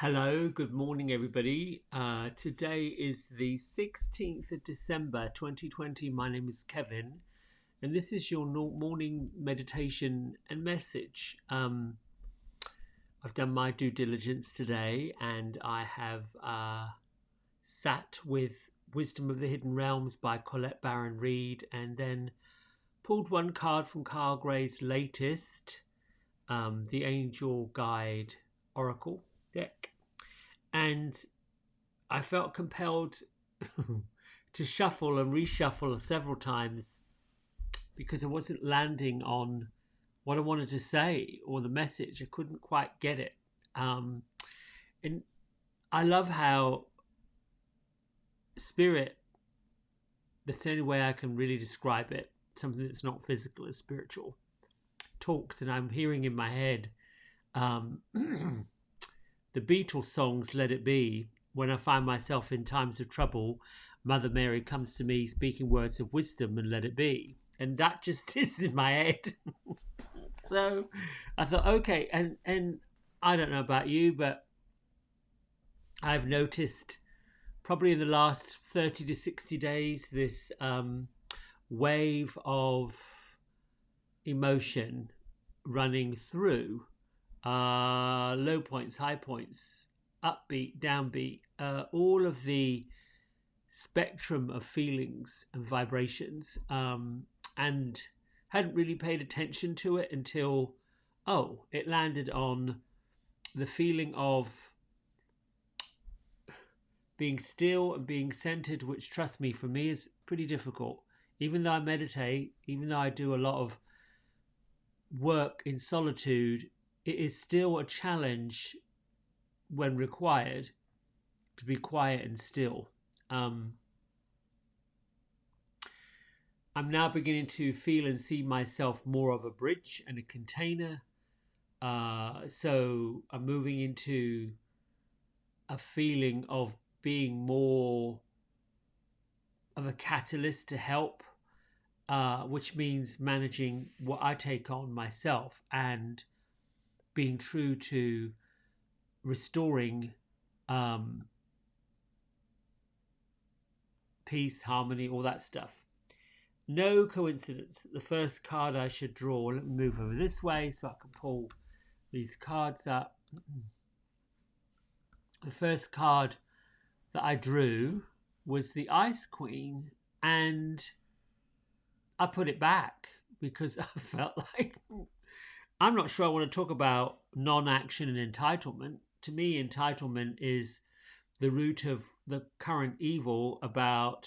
Hello, good morning, everybody. Today is the 16th of December 2020. My name is Kevin, and this is your morning meditation and message. I've done my due diligence today, and I have sat with Wisdom of the Hidden Realms by Colette Baron Reid, and then pulled one card from Carl Gray's latest, the Angel Guide Oracle deck. And I felt compelled to shuffle and reshuffle several times because I wasn't landing on what I wanted to say or the message. I couldn't quite get it. And I love how spirit, that's the only way I can really describe it, something that's not physical, is spiritual, talks, and I'm hearing in my head the Beatles songs, Let It Be. When I find myself in times of trouble, Mother Mary comes to me speaking words of wisdom and let it be. And that just is in my head. So I thought, okay, and I don't know about you, but I've noticed probably in the last 30 to 60 days this wave of emotion running through low points, high points, upbeat, downbeat, all of the spectrum of feelings and vibrations, and hadn't really paid attention to it until, it landed on the feeling of being still and being centered, which, trust me, for me is pretty difficult. Even though I meditate, even though I do a lot of work in solitude, it is still a challenge when required to be quiet and still. I'm now beginning to feel and see myself more of a bridge and a container. So I'm moving into a feeling of being more of a catalyst to help, which means managing what I take on myself and being true to restoring peace, harmony, all that stuff. No coincidence. The first card I should draw, let me move over this way so I can pull these cards up. The first card that I drew was the Ice Queen, and I put it back because I felt like I'm not sure I want to talk about non-action and entitlement. To me, entitlement is the root of the current evil about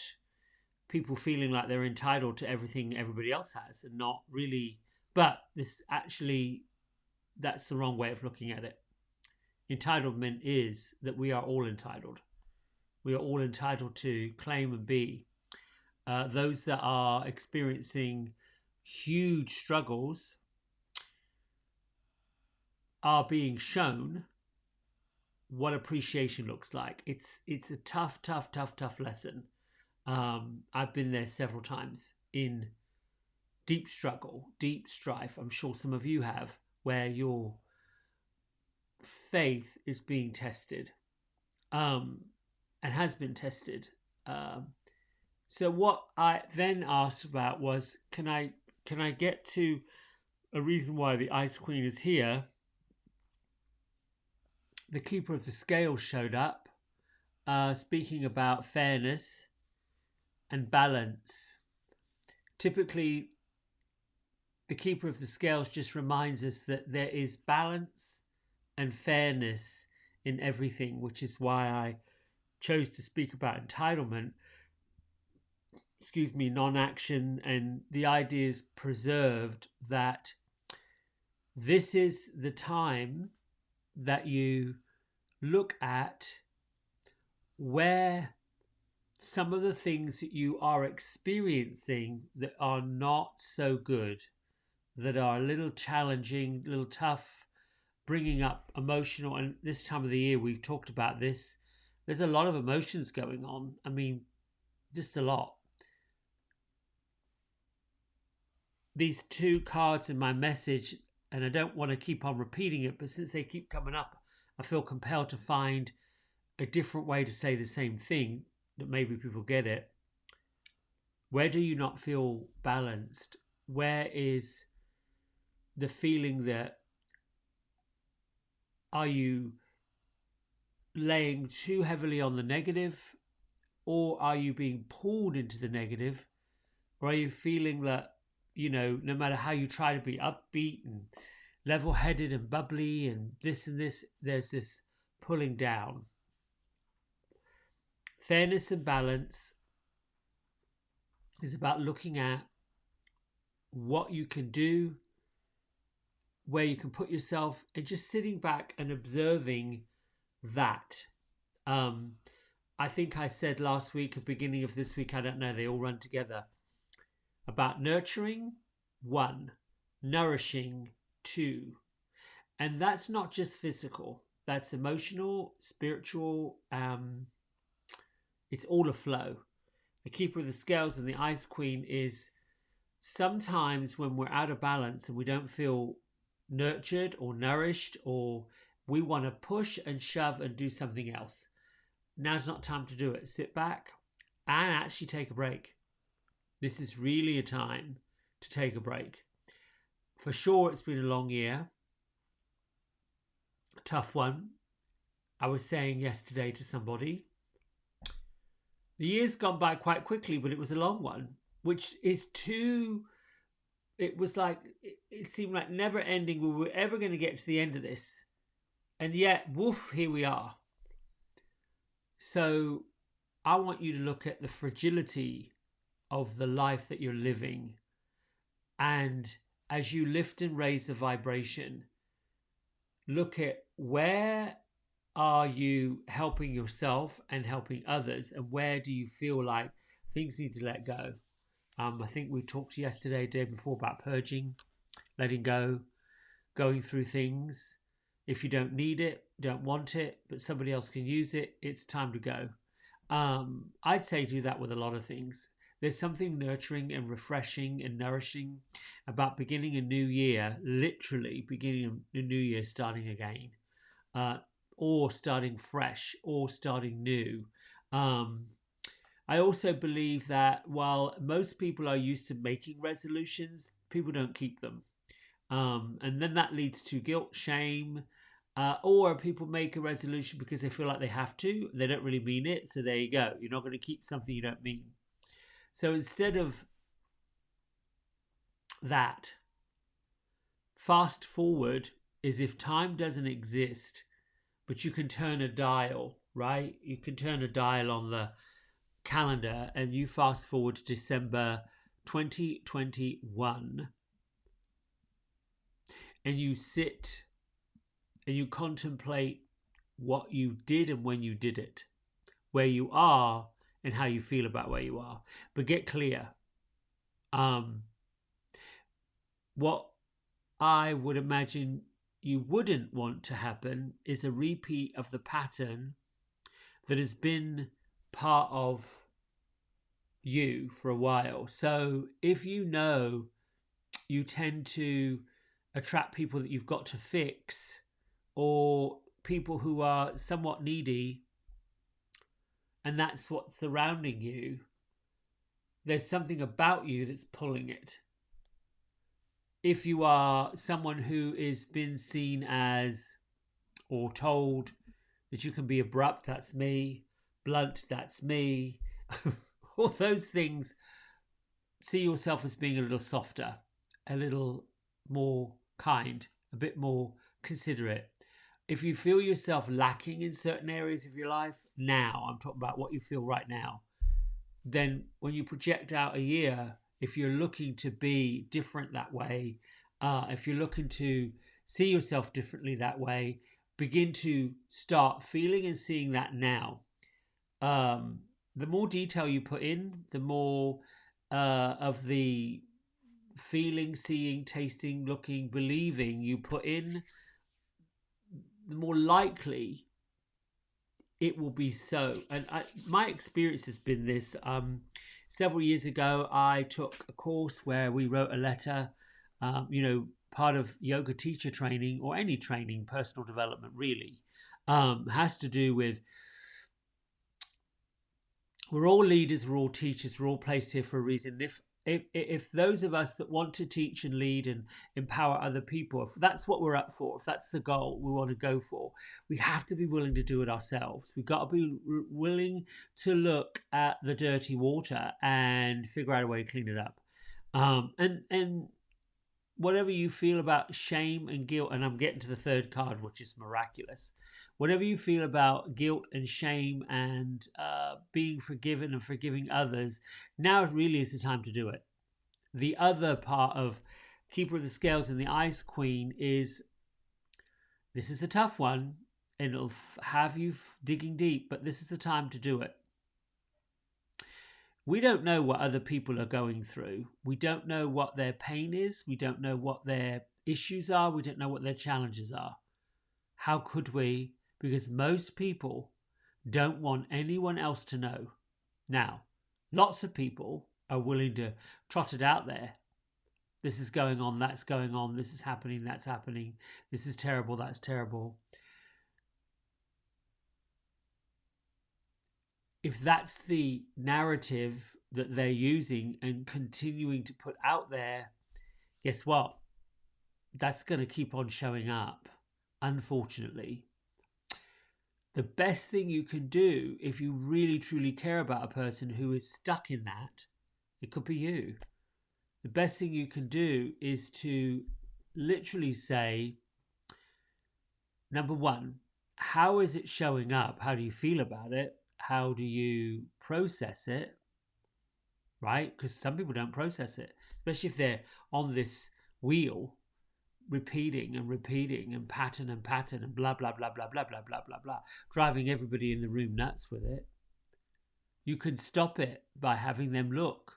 people feeling like they're entitled to everything everybody else has and not really. But this actually, that's the wrong way of looking at it. Entitlement is that we are all entitled. We are all entitled to claim and be. Those that are experiencing huge struggles are being shown what appreciation looks like. It's a tough lesson. I've been there several times in deep struggle, deep strife. I'm sure some of you have, where your faith is being tested, and has been tested. So what I then asked about was, can I get to a reason why the Ice Queen is here? The Keeper of the Scales showed up, speaking about fairness and balance. Typically, the Keeper of the Scales just reminds us that there is balance and fairness in everything, which is why I chose to speak about entitlement, non-action, and the idea is preserved that this is the time that you look at where some of the things that you are experiencing that are not so good, that are a little challenging, a little tough, bringing up emotional, and this time of the year we've talked about this, there's a lot of emotions going on. I mean, just a lot. These two cards in my message, and I don't want to keep on repeating it, but since they keep coming up, I feel compelled to find a different way to say the same thing that maybe people get it. Where do you not feel balanced? Where is the feeling that, are you laying too heavily on the negative, or are you being pulled into the negative, or are you feeling that, no matter how you try to be upbeat and level-headed and bubbly and this, there's this pulling down? Fairness and balance is about looking at what you can do, where you can put yourself, and just sitting back and observing that. I think I said last week, at the beginning of this week, I don't know, they all run together, about nurturing, 1, nourishing, 2. And that's not just physical, that's emotional, spiritual. It's all a flow. The keeper of the scales and the ice queen is sometimes when we're out of balance and we don't feel nurtured or nourished, or we want to push and shove and do something else. Now's not time to do it. Sit back and actually take a break. This is really a time to take a break. For sure, it's been a long year. A tough one. I was saying yesterday to somebody, the year's gone by quite quickly, but it was a long one, which is too... It was like, it seemed like never ending. We were ever going to get to the end of this. And yet, woof, here we are. So I want you to look at the fragility of the life that you're living. And as you lift and raise the vibration, look at where are you helping yourself and helping others, and where do you feel like things need to let go. I think we talked yesterday, day before, about purging, letting go, going through things. If you don't need it, don't want it, but somebody else can use it, it's time to go. I'd say do that with a lot of things. There's something nurturing and refreshing and nourishing about beginning a new year, literally beginning a new year, starting again, or starting fresh, or starting new. I also believe that while most people are used to making resolutions, people don't keep them. And then that leads to guilt, shame, or people make a resolution because they feel like they have to. They don't really mean it. So there you go. You're not going to keep something you don't mean. So instead of that, fast forward is if time doesn't exist, but you can turn a dial, right? You can turn a dial on the calendar and you fast forward to December 2021, and you sit and you contemplate what you did and when you did it, where you are and how you feel about where you are. But get clear. What I would imagine you wouldn't want to happen is a repeat of the pattern that has been part of you for a while. So if you know you tend to attract people that you've got to fix, or people who are somewhat needy, and that's what's surrounding you, there's something about you that's pulling it. If you are someone who is been seen as, or told that you can be abrupt, that's me, blunt, that's me, all those things, see yourself as being a little softer, a little more kind, a bit more considerate. If you feel yourself lacking in certain areas of your life now, I'm talking about what you feel right now, then when you project out a year, if you're looking to be different that way, if you're looking to see yourself differently that way, begin to start feeling and seeing that now. The more detail you put in, the more of the feeling, seeing, tasting, looking, believing you put in, the more likely it will be so. And my experience has been this. Several years ago, I took a course where we wrote a letter, part of yoga teacher training, or any training, personal development really. has to do with we're all leaders, we're all teachers, we're all placed here for a reason. If those of us that want to teach and lead and empower other people, if that's what we're up for, if that's the goal we want to go for, we have to be willing to do it ourselves. We've got to be willing to look at the dirty water and figure out a way to clean it up. And whatever you feel about shame and guilt, and I'm getting to the third card, which is miraculous. Whatever you feel about guilt and shame and being forgiven and forgiving others, now really is the time to do it. The other part of Keeper of the Scales and the Ice Queen is, this is a tough one, and it'll have you digging deep, but this is the time to do it. We don't know what other people are going through. We don't know what their pain is. We don't know what their issues are. We don't know what their challenges are. How could we? Because most people don't want anyone else to know. Now, lots of people are willing to trot it out there. This is going on, that's going on, this is happening, that's happening, this is terrible, that's terrible. If that's the narrative that they're using and continuing to put out there, guess what? That's going to keep on showing up, unfortunately. The best thing you can do if you really truly care about a person who is stuck in that, it could be you. The best thing you can do is to literally say, number one, how is it showing up? How do you feel about it? How do you process it? Right? Because some people don't process it, especially if they're on this wheel repeating and pattern and blah blah blah blah blah blah blah blah blah, driving everybody in the room nuts with it. You can stop it by having them look,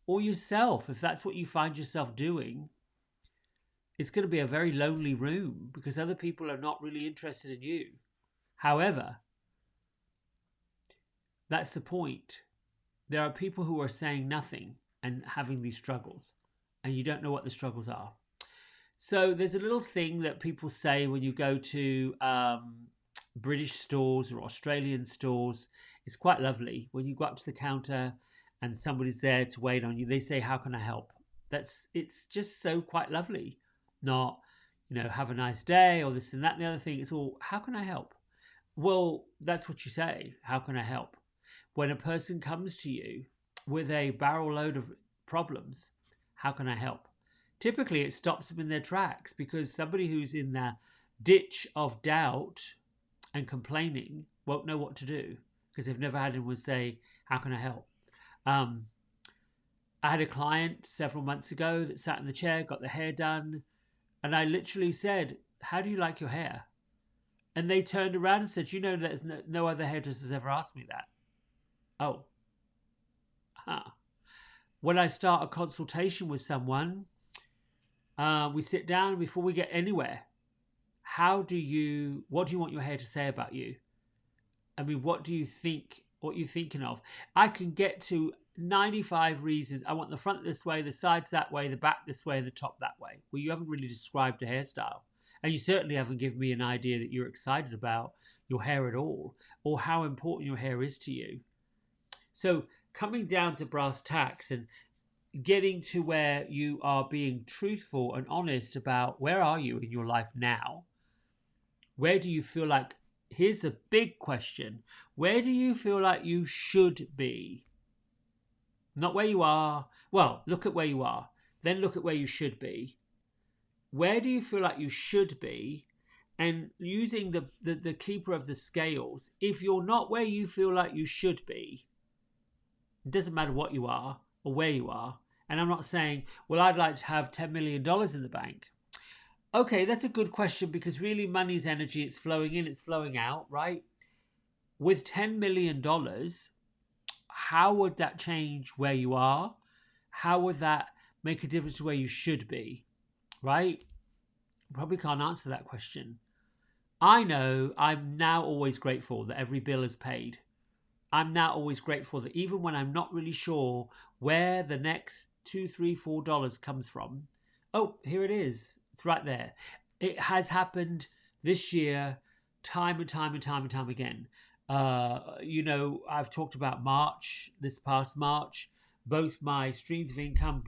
or yourself, if that's what you find yourself doing. It's going to be a very lonely room because other people are not really interested in you. However, that's the point. There are people who are saying nothing and having these struggles, and you don't know what the struggles are. So there's a little thing that people say when you go to British stores or Australian stores. It's quite lovely. When you go up to the counter and somebody's there to wait on you, they say, "How can I help?" It's just so quite lovely. Not, have a nice day or this and that and the other thing. It's all, how can I help? Well, that's what you say. How can I help? When a person comes to you with a barrel load of problems, how can I help? Typically, it stops them in their tracks because somebody who's in the ditch of doubt and complaining won't know what to do because they've never had anyone say, how can I help? I had a client several months ago that sat in the chair, got their hair done, and I literally said, how do you like your hair? And they turned around and said, there's no other hairdresser's ever asked me that. Oh. When I start a consultation with someone, we sit down before we get anywhere. What do you want your hair to say about you? I mean, what you're thinking of? I can get to 95 reasons. I want the front this way, the sides that way, the back this way, and the top that way. Well, you haven't really described a hairstyle. And you certainly haven't given me an idea that you're excited about your hair at all, or how important your hair is to you. So coming down to brass tacks and getting to where you are being truthful and honest about where are you in your life now? Where do you feel like, here's a big question, where do you feel like you should be? Not where you are. Well, look at where you are. Then look at where you should be. Where do you feel like you should be? And using the keeper of the scales, if you're not where you feel like you should be, it doesn't matter what you are or where you are. And I'm not saying, well, I'd like to have $10 million in the bank. Okay, that's a good question because really money's energy. It's flowing in, it's flowing out, right? With $10 million, how would that change where you are? How would that make a difference to where you should be, right? Probably can't answer that question. I know I'm now always grateful that every bill is paid. I'm now always grateful that even when I'm not really sure where the next $2, $3, $4 comes from, oh, here it is. It's right there. It has happened this year time and time and time and time again. I've talked about March, this past March, both my streams of income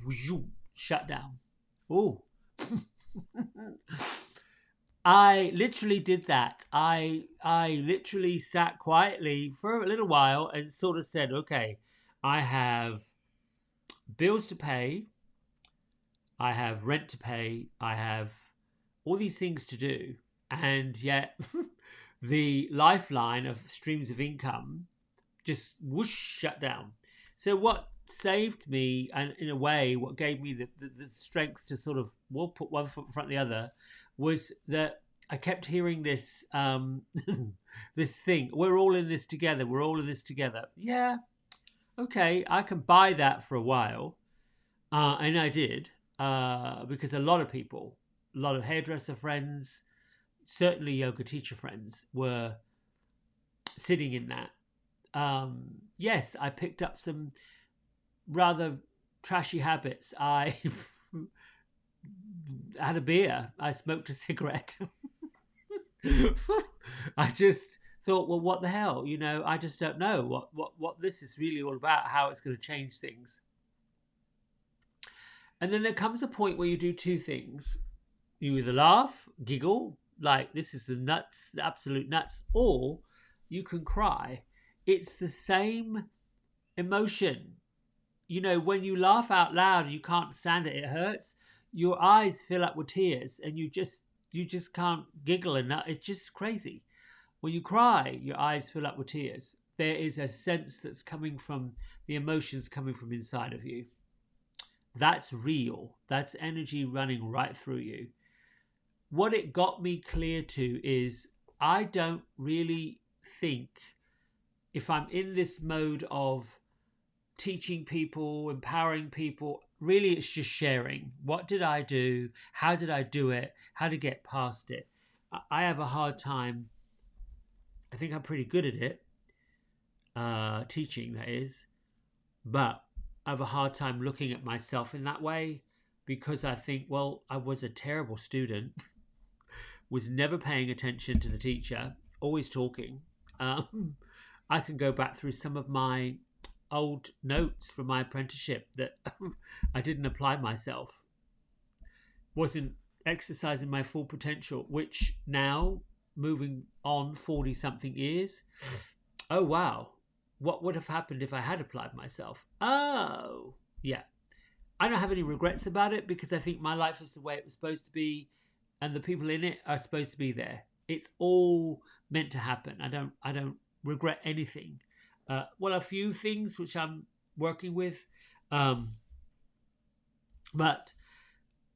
shut down. Oh, I literally did that. I literally sat quietly for a little while and sort of said, okay, I have bills to pay, I have rent to pay, I have all these things to do, and yet the lifeline of streams of income just whoosh shut down. So what saved me, and in a way what gave me the strength to sort of, we'll put one foot in front of the other, was that I kept hearing this this thing, we're all in this together, we're all in this together. Yeah, okay, I can buy that for a while. And I did, because a lot of people, a lot of hairdresser friends, certainly yoga teacher friends, were sitting in that. Yes, I picked up some rather trashy habits. I had a beer. I smoked a cigarette. I just thought, well, what the hell? I just don't know what this is really all about, how it's going to change things. And then there comes a point where you do two things. You either laugh, giggle, like this is the nuts, the absolute nuts, or you can cry. It's the same emotion. When you laugh out loud, you can't stand it. It hurts. Your eyes fill up with tears, and you just can't giggle enough. It's just crazy. When you cry, your eyes fill up with tears. There is a sense that's coming from the emotions coming from inside of you. That's real. That's energy running right through you. What it got me clear to is I don't really think, if I'm in this mode of teaching people, empowering people, really it's just sharing. What did I do? How did I do it? How to get past it? I have a hard time. I think I'm pretty good at it, teaching, that is. But I have a hard time looking at myself in that way, because I think, well, I was a terrible student, was never paying attention to the teacher, always talking. I can go back through some of my old notes from my apprenticeship that I didn't apply myself, wasn't exercising my full potential, which now, moving on 40 something years, oh wow, what would have happened if I had applied myself? Oh, yeah. I don't have any regrets about it, because I think my life is the way it was supposed to be, and the people in it are supposed to be there. It's all meant to happen. I don't regret anything. Well, a few things which I'm working with, but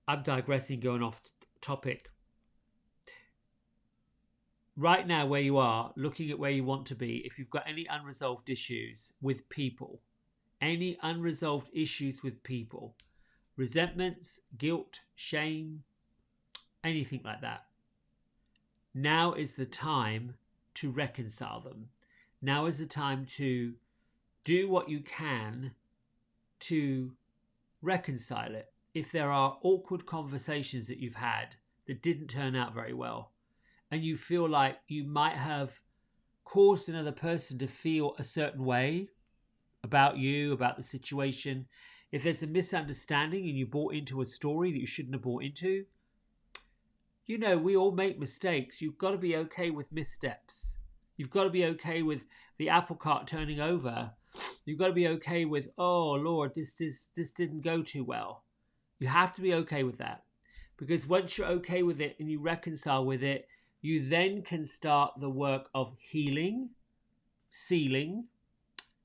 I'm digressing, going off topic. Right now, where you are, looking at where you want to be, if you've got any unresolved issues with people, resentments, guilt, shame, anything like that, now is the time to reconcile them. Now is the time to do what you can to reconcile it. If there are awkward conversations that you've had that didn't turn out very well, and you feel like you might have caused another person to feel a certain way about you, about the situation, if there's a misunderstanding and you bought into a story that you shouldn't have bought into, we all make mistakes. You've got to be okay with missteps. You've got to be okay with the apple cart turning over. You've got to be okay with, oh Lord, this didn't go too well. You have to be okay with that, because once you're okay with it and you reconcile with it, you then can start the work of healing, sealing,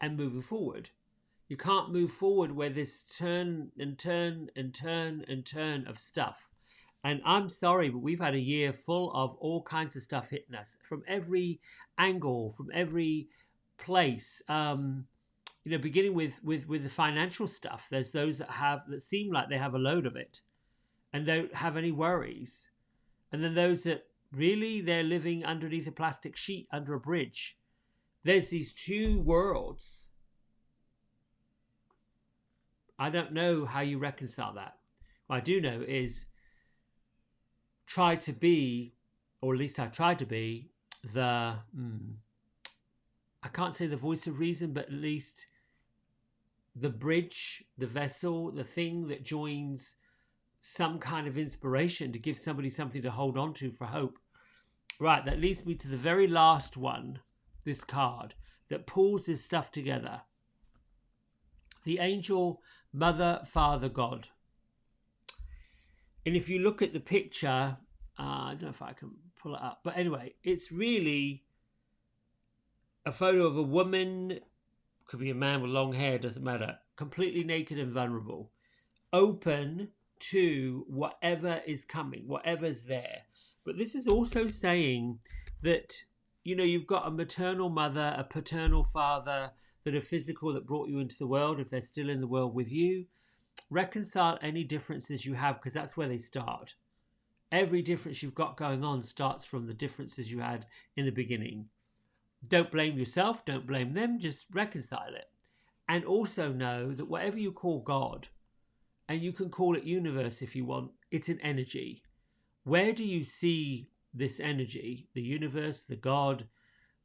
and moving forward. You can't move forward where this turn and turn and turn and turn of stuff. And I'm sorry, but we've had a year full of all kinds of stuff hitting us from every angle, from every place. Beginning with the financial stuff. There's those that seem like they have a load of it and don't have any worries. And then those that really, they're living underneath a plastic sheet under a bridge. There's these two worlds. I don't know how you reconcile that. What I do know is try to be, or at least I try to be, the I can't say the voice of reason, but at least the bridge, the vessel, the thing that joins some kind of inspiration to give somebody something to hold on to for hope. Right, that leads me to the very last one, this card, that pulls this stuff together. The angel, Mother, Father, God. And if you look at the picture, I don't know if I can pull it up, but anyway, it's really a photo of a woman, could be a man with long hair, doesn't matter, completely naked and vulnerable, open to whatever is coming, whatever's there. But this is also saying that, you know, you've got a maternal mother, a paternal father that are physical, that brought you into the world, if they're still in the world with you. Reconcile any differences you have, because that's where they start. Every difference you've got going on starts from the differences you had in the beginning. Don't blame yourself, don't blame them, just reconcile it. And also know that whatever you call God, and you can call it universe if you want, it's an energy. Where do you see this energy? The universe, the God,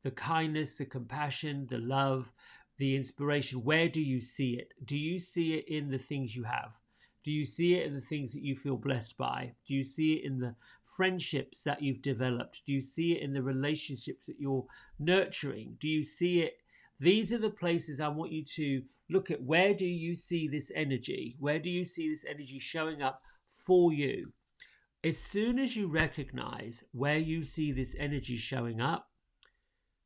the kindness, the compassion, the love, the inspiration. Where do you see it? Do you see it in the things you have? Do you see it in the things that you feel blessed by? Do you see it in the friendships that you've developed? Do you see it in the relationships that you're nurturing? Do you see it? These are the places I want you to look at. Where do you see this energy? Where do you see this energy showing up for you? As soon as you recognize where you see this energy showing up,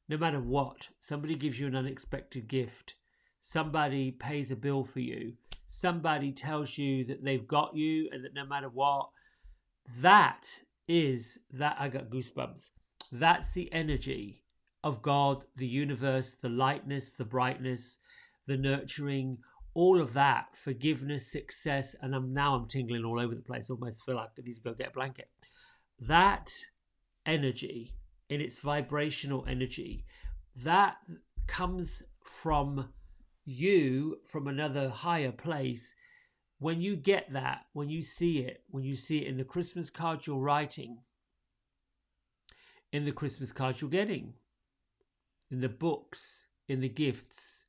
no matter what, somebody gives you an unexpected gift, somebody pays a bill for you, somebody tells you that they've got you and that no matter what, that is that. I got goosebumps. That's the energy of God, the universe, the lightness, the brightness, the nurturing, all of that, forgiveness, success. And I'm tingling all over the place. Almost feel like I need to go get a blanket. That energy, in its vibrational energy, that comes from you, from another higher place. When you get that, when you see it in the Christmas cards you're writing, in the Christmas cards you're getting, in the books, in the gifts,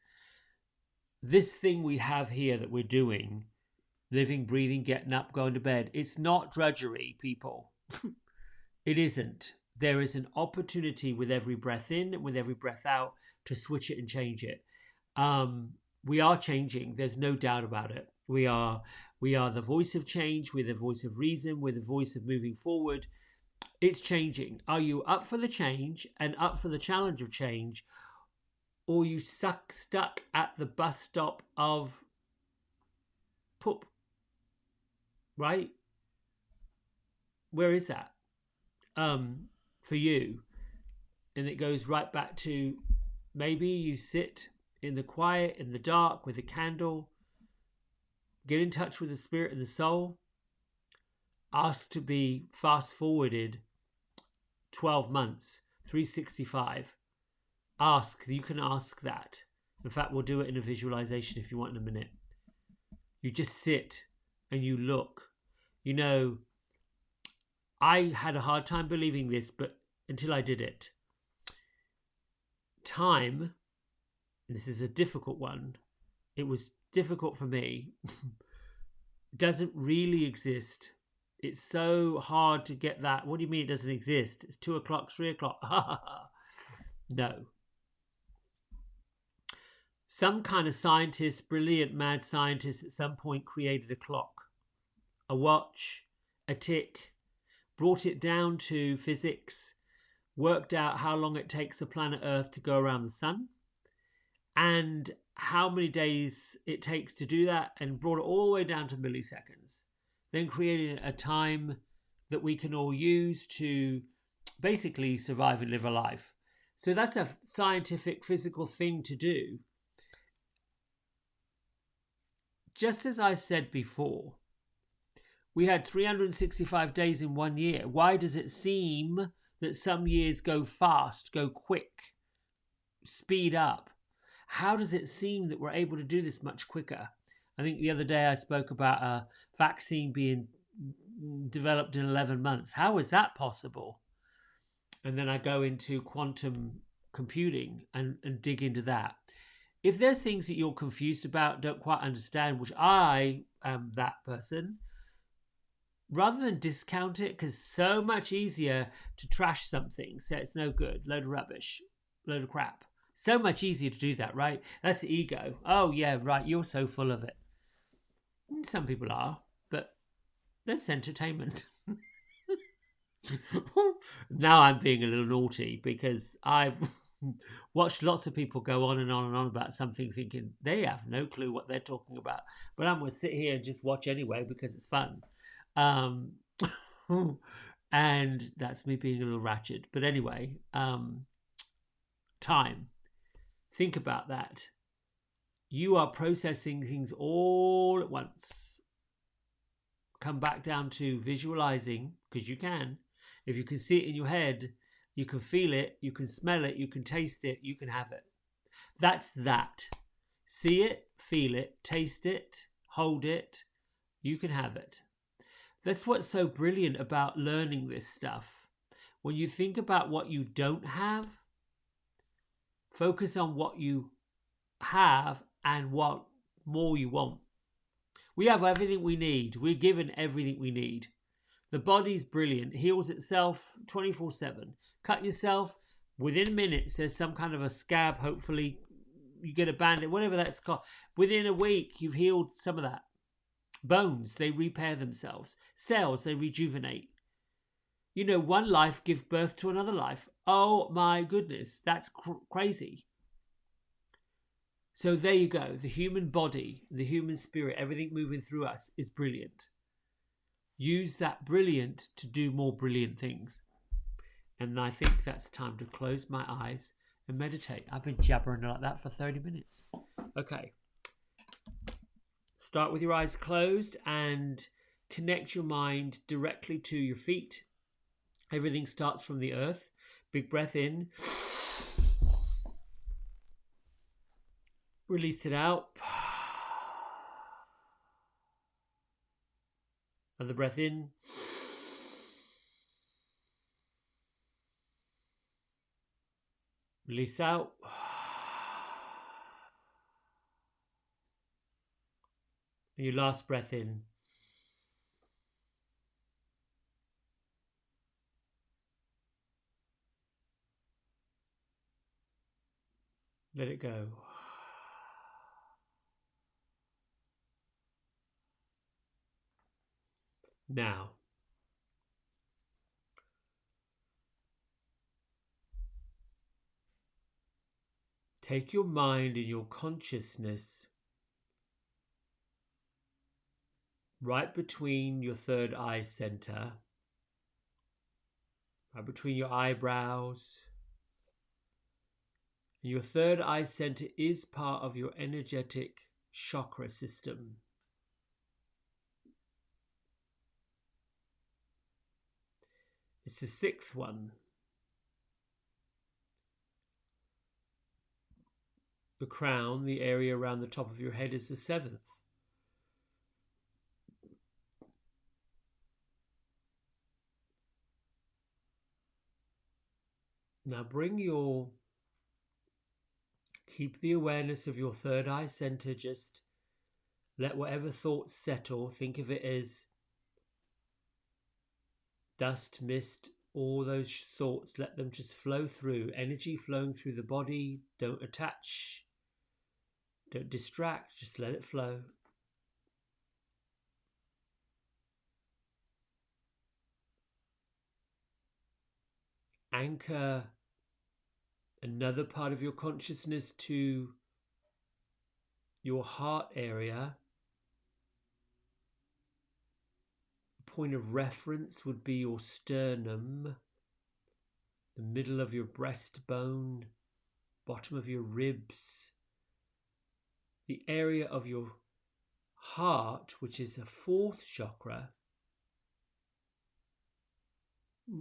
this thing we have here that we're doing, living, breathing, getting up, going to bed, it's not drudgery, people. It isn't. There is an opportunity with every breath in and with every breath out to switch it and change it. We are changing. There's no doubt about it. We are the voice of change. We're the voice of reason. We're the voice of moving forward. It's changing. Are you up for the change and up for the challenge of change? Or you stuck at the bus stop of poop? Right? Where is that? For you? And it goes right back to, maybe you sit in the quiet, in the dark, with a candle, get in touch with the spirit and the soul, ask to be fast forwarded 12 months, 365. You can ask that. In fact, we'll do it in a visualization if you want in a minute. You just sit and you look. You know, I had a hard time believing this, but until I did it. Time, and this is a difficult one, it was difficult for me, doesn't really exist. It's so hard to get that. What do you mean it doesn't exist? It's 2 o'clock, 3 o'clock. No. Some kind of scientist, brilliant mad scientist, at some point created a clock, a watch, a tick, brought it down to physics, worked out how long it takes the planet Earth to go around the sun, and how many days it takes to do that, and brought it all the way down to milliseconds. Then created a time that we can all use to basically survive and live a life. So that's a scientific, physical thing to do. Just as I said before, we had 365 days in 1 year. Why does it seem that some years go fast, go quick, speed up? How does it seem that we're able to do this much quicker? I think the other day I spoke about a vaccine being developed in 11 months. How is that possible? and then I go into quantum computing and dig into that. If there are things that you're confused about, don't quite understand, which I am that person, rather than discount it, because so much easier to trash something, say it's no good, load of rubbish, load of crap. So much easier to do that, right? That's ego. Oh, yeah, right, you're so full of it. Some people are, but that's entertainment. Now I'm being a little naughty because I've watched lots of people go on and on and on about something thinking they have no clue what they're talking about. But I'm going to sit here and just watch anyway because it's fun. Um, and that's me being a little ratchet. But anyway, time. Think about that. You are processing things all at once. Come back down to visualizing, because you can. If you can see it in your head, you can feel it, you can smell it, you can taste it, you can have it. That's that. See it, feel it, taste it, hold it, you can have it. That's what's so brilliant about learning this stuff. When you think about what you don't have, focus on what you have and what more you want. We have everything we need. We're given everything we need. The body's brilliant, heals itself 24/7. Cut yourself, within minutes, there's some kind of a scab, hopefully, you get a bandage, whatever that's called. Within a week, you've healed some of that. Bones, they repair themselves. Cells, they rejuvenate. You know, one life gives birth to another life. Oh my goodness, that's crazy. So there you go. The human body, the human spirit, everything moving through us is brilliant. Use that brilliant to do more brilliant things. And I think that's time to close my eyes and meditate. I've been jabbering like that for 30 minutes. Okay. Start with your eyes closed and connect your mind directly to your feet. Everything starts from the earth. Big breath in. Release it out. Another breath in. Release out. And your last breath in. Let it go. Now, take your mind and your consciousness right between your third eye center, right between your eyebrows. And your third eye center is part of your energetic chakra system. It's the sixth one. The crown, the area around the top of your head, is the seventh. Now keep the awareness of your third eye center. Just let whatever thoughts settle. Think of it as dust, mist, all those thoughts. Let them just flow through. Energy flowing through the body. Don't attach. Don't distract. Just let it flow. Anchor another part of your consciousness to your heart area. A point of reference would be your sternum, the middle of your breastbone, bottom of your ribs, the area of your heart, which is the fourth chakra,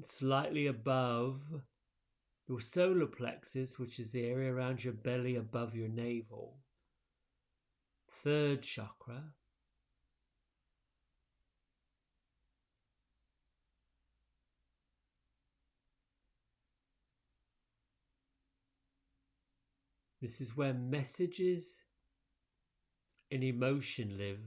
slightly above your solar plexus, which is the area around your belly above your navel, third chakra, This is where messages and emotion live.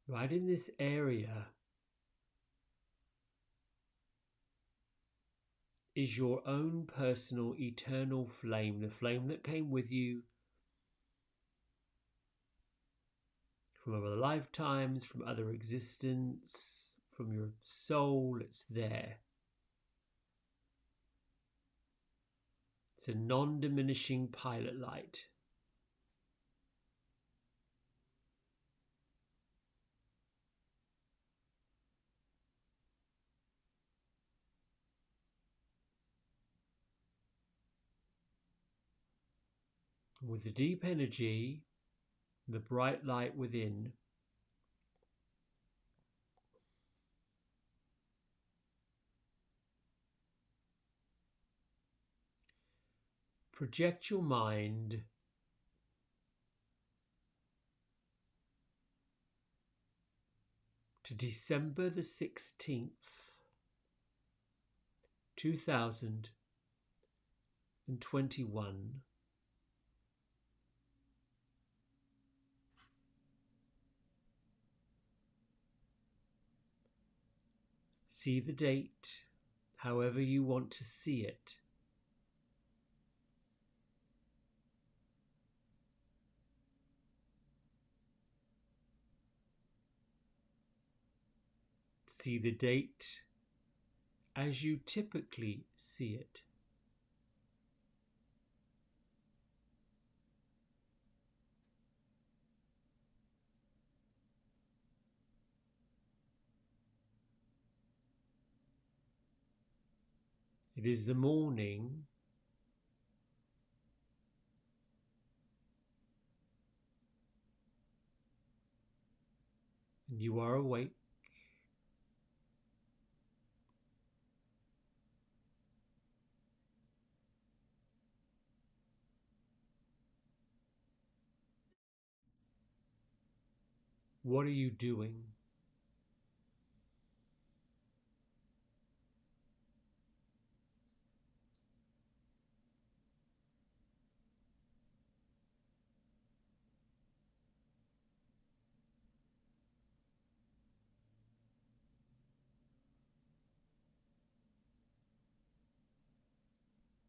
Right in this area is your own personal eternal flame, the flame that came with you from other lifetimes, from other existence, from your soul. It's there. It's a non-diminishing pilot light. With the deep energy, the bright light within, project your mind to December the 16th, 2021. See the date however you want to see it. See the date as you typically see it. It is the morning and you are awake. What are you doing?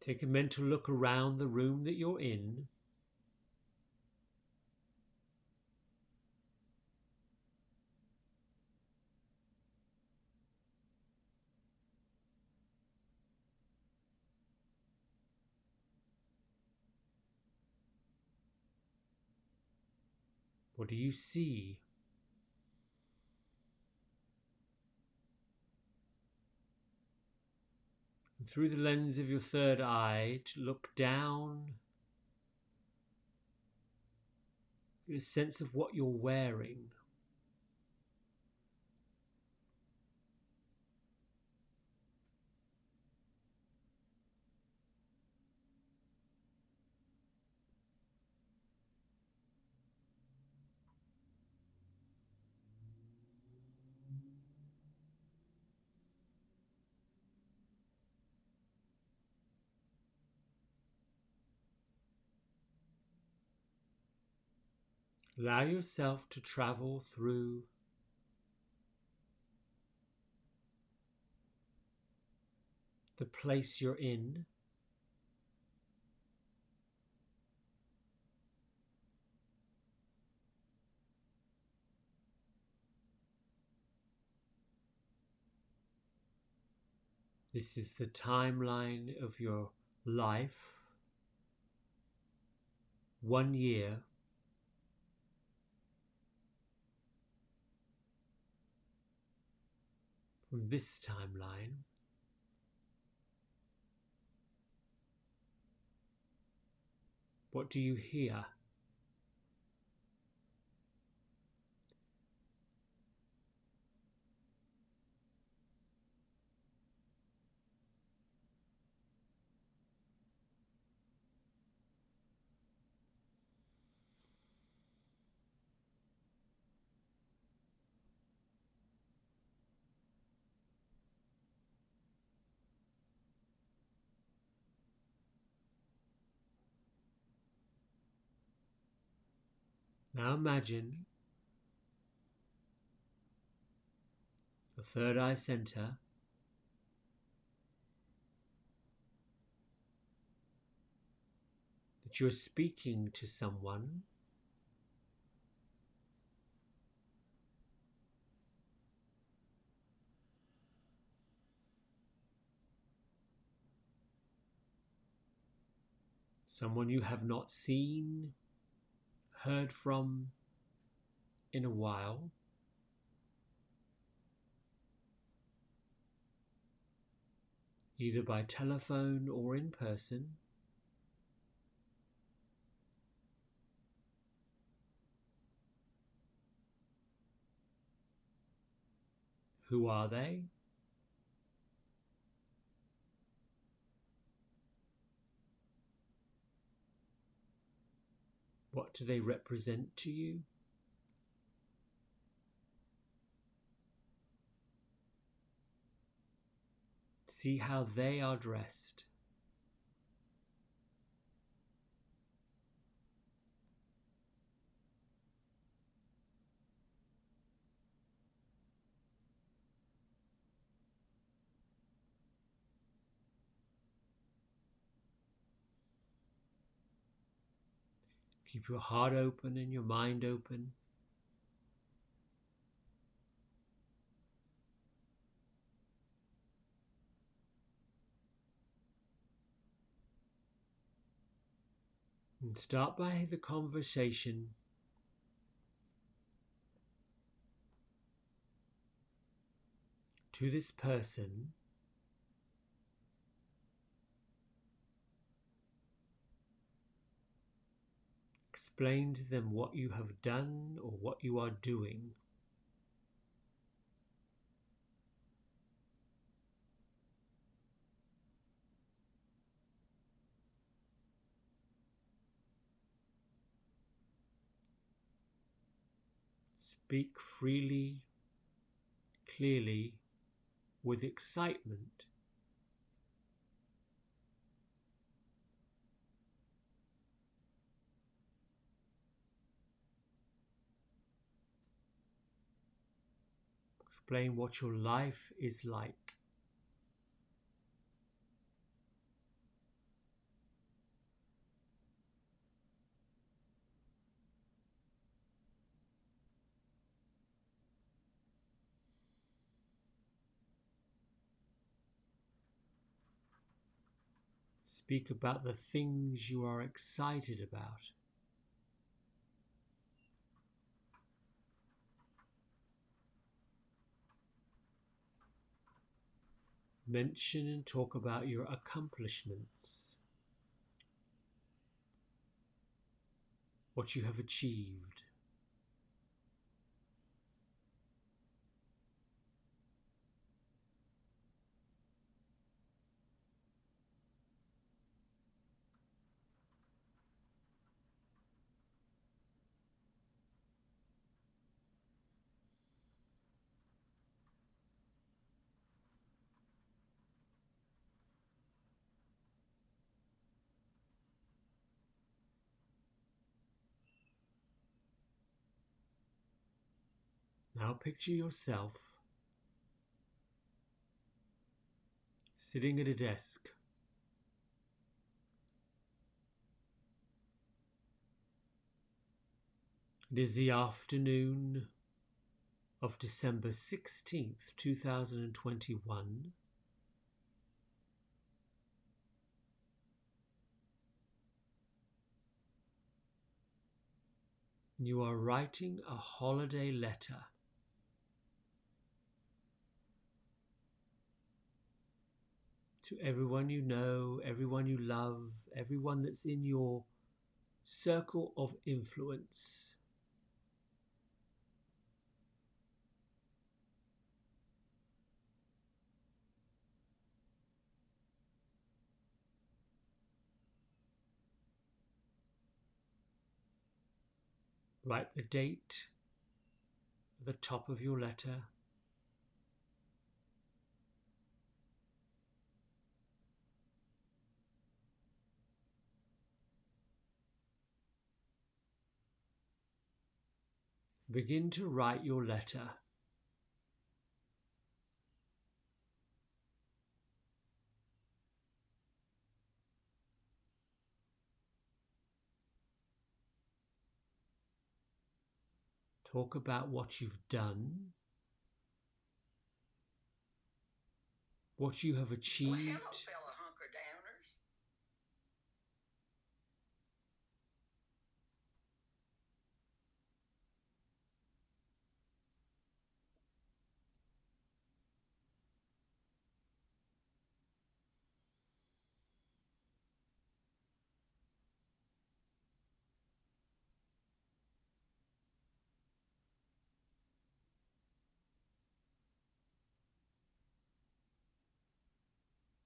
Take a mental look around the room that you're in. What do you see? And through the lens of your third eye, to look down, get a sense of what you're wearing. Allow yourself to travel through the place you're in. This is the timeline of your life. 1 year. From this timeline, what do you hear? Now imagine your third eye center, that you're speaking to someone you have not seen, heard from in a while. Either by telephone or in person. Who are they? What do they represent to you? See how they are dressed. Keep your heart open and your mind open. And start by the conversation to this person. Explain to them what you have done or what you are doing. Speak freely, clearly, with excitement. Explain what your life is like. Speak about the things you are excited about. Mention and talk about your accomplishments, what you have achieved. Now picture yourself sitting at a desk. It is the afternoon of December 16th, 2021. You are writing a holiday letter to everyone you know, everyone you love, everyone that's in your circle of influence. Write the date at the top of your letter. begin to write your letter. Talk about what you've done, what you have achieved. Well, hello, fellow hunker-downers.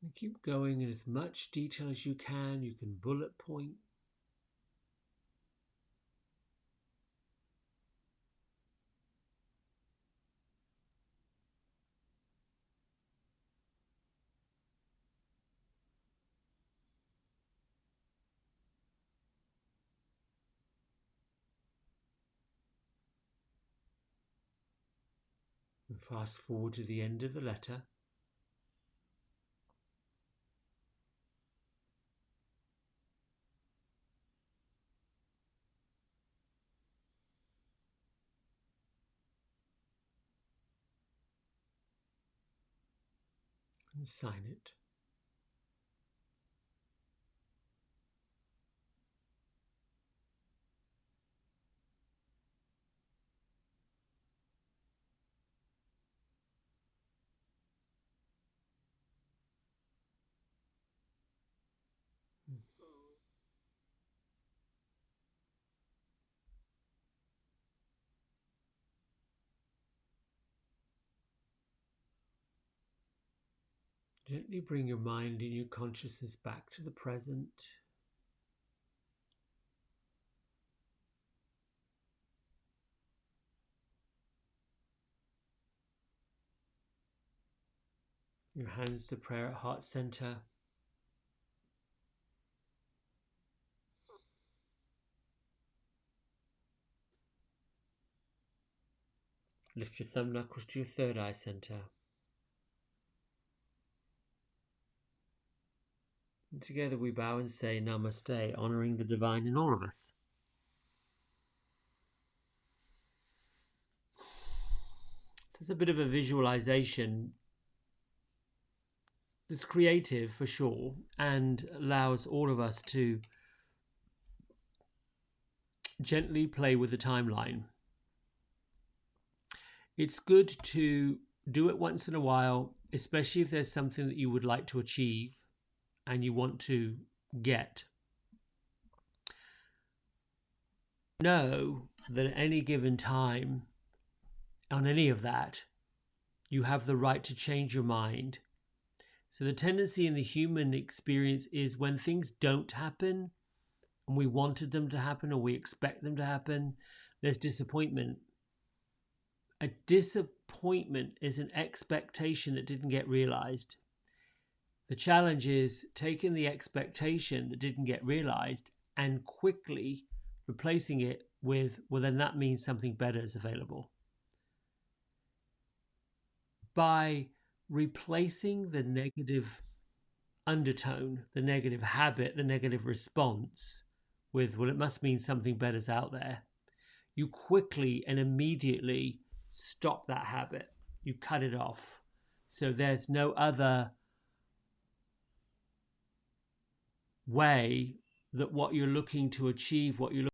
And keep going in as much detail as you can. You can bullet point. And fast forward to the end of the letter. And sign it. Gently bring your mind and your consciousness back to the present. Your hands to prayer at heart center. Lift your thumb knuckles to your third eye center. And together we bow and say Namaste, honoring the divine in all of us. So it's a bit of a visualization that's creative for sure and allows all of us to gently play with the timeline. It's good to do it once in a while, especially if there's something that you would like to achieve and you want to get. Know that at any given time on any of that, you have the right to change your mind. So the tendency in the human experience is when things don't happen and we wanted them to happen or we expect them to happen, there's disappointment. A disappointment is an expectation that didn't get realized. The challenge is taking the expectation that didn't get realized and quickly replacing it with, well, then that means something better is available. By replacing the negative undertone, the negative habit, the negative response with, well, it must mean something better's out there, you quickly and immediately stop that habit. You cut it off. So there's no other way that what you're looking to achieve, what you're